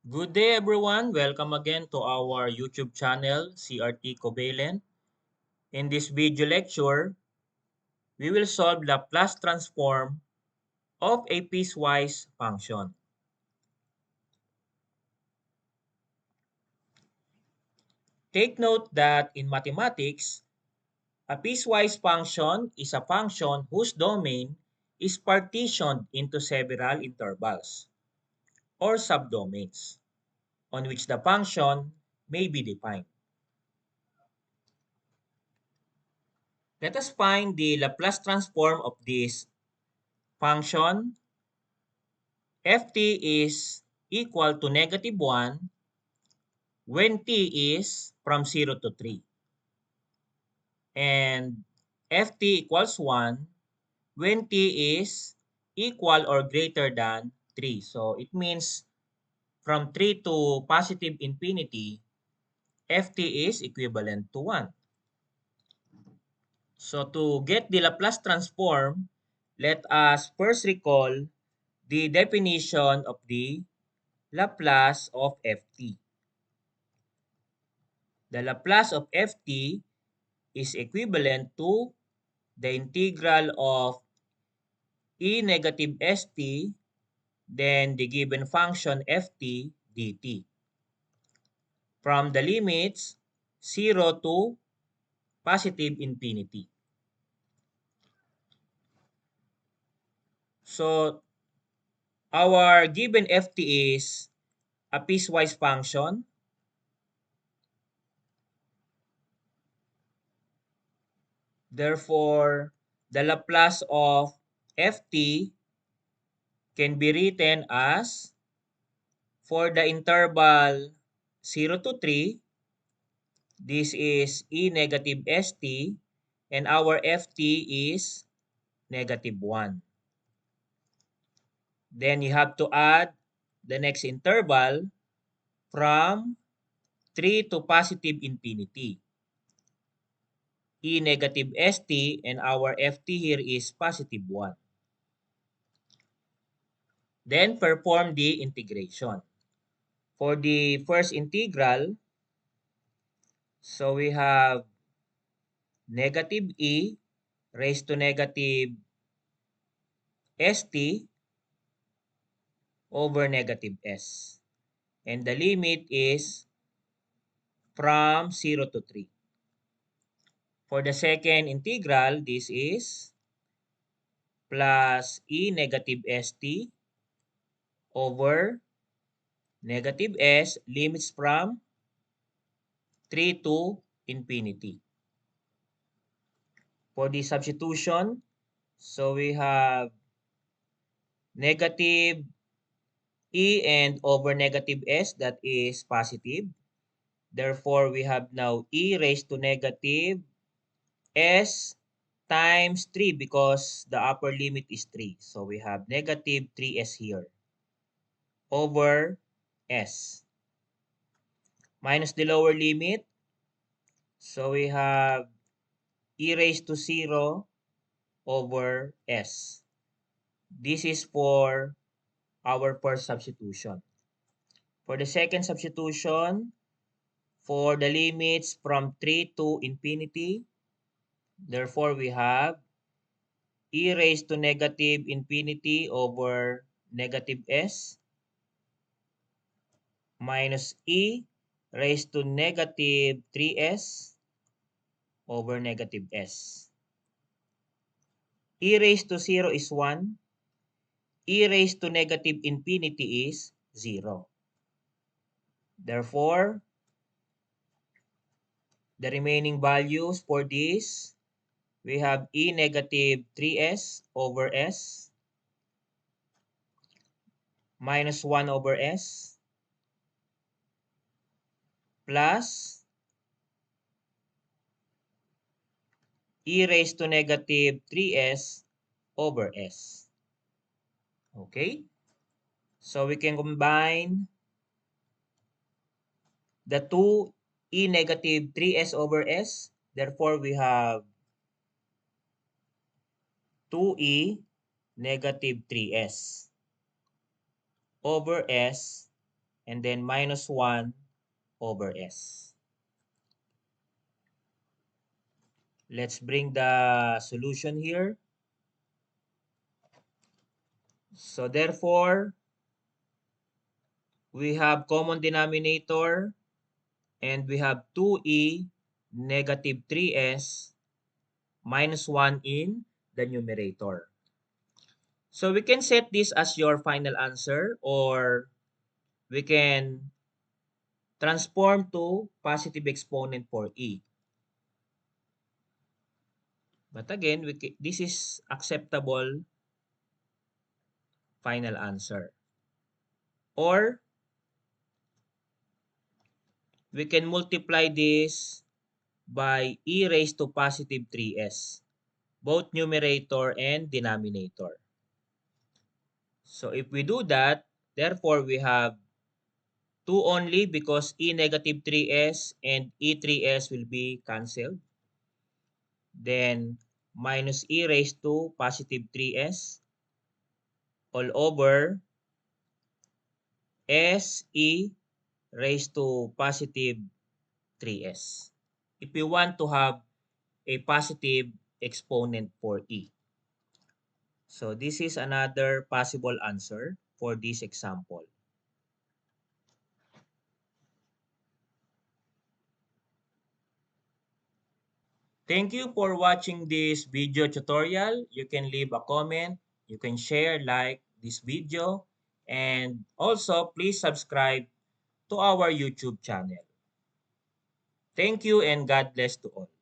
Good day everyone. Welcome again to our YouTube channel, CRT Covalent. In this video lecture, we will solve Laplace transform of a piecewise function. Take note that in mathematics, a piecewise function is a function whose domain is partitioned into several intervals or subdomains on which the function may be defined. Let us find the Laplace transform of this function. Ft is equal to -1 when t is from 0 to 3. And Ft equals 1 when t is equal or greater than 3. So it means from 3 to positive infinity, Ft is equivalent to 1. So to get the Laplace transform, let us first recall the definition of the Laplace of Ft. The Laplace of Ft is equivalent to the integral of e negative st, then the given function ft dt from the limits 0 to positive infinity. So our given ft is a piecewise function. Therefore, the Laplace of ft can be written as, for the interval 0 to 3, this is e negative st, and our ft is -1. Then you have to add the next interval from 3 to positive infinity. E negative st, and our ft here is +1. Then perform the integration. For the first integral, so we have -e raised to -st over -s. And the limit is from 0 to 3. For the second integral, this is plus e negative st over -s, limits from 3 to infinity. For the substitution, so we have negative e and over -s, that is positive. Therefore, we have now e raised to -s times 3 because the upper limit is 3. So we have -3s here over s. Minus the lower limit. So we have e raised to 0 over s. This is for our first substitution. For the second substitution, for the limits from 3 to infinity, therefore we have e raised to -infinity over -s minus e raised to -3s over -s. E raised to 0 is 1. E raised to -infinity is 0. Therefore, the remaining values for this, we have e -3s over s minus 1 over s plus e raised to -3s over s. Okay? So we can combine the two e -3s over s. Therefore, we have 2e -3s over s and then minus 1 over S. Let's bring the solution here. So therefore, we have common denominator and we have 2e negative 3s minus 1 in the numerator. So we can set this as your final answer, or we can transform to positive exponent for e. But again, this is acceptable final answer. Or we can multiply this by e raised to positive 3s, both numerator and denominator. So if we do that, therefore we have 2 only because e negative 3s and e 3s will be cancelled. Then minus e raised to positive 3s all over s e raised to positive 3s. If we want to have a positive exponent for e. So this is another possible answer for this example. Thank you for watching this video tutorial. You can leave a comment, you can share, like this video, and also please subscribe to our YouTube channel. Thank you and God bless to all.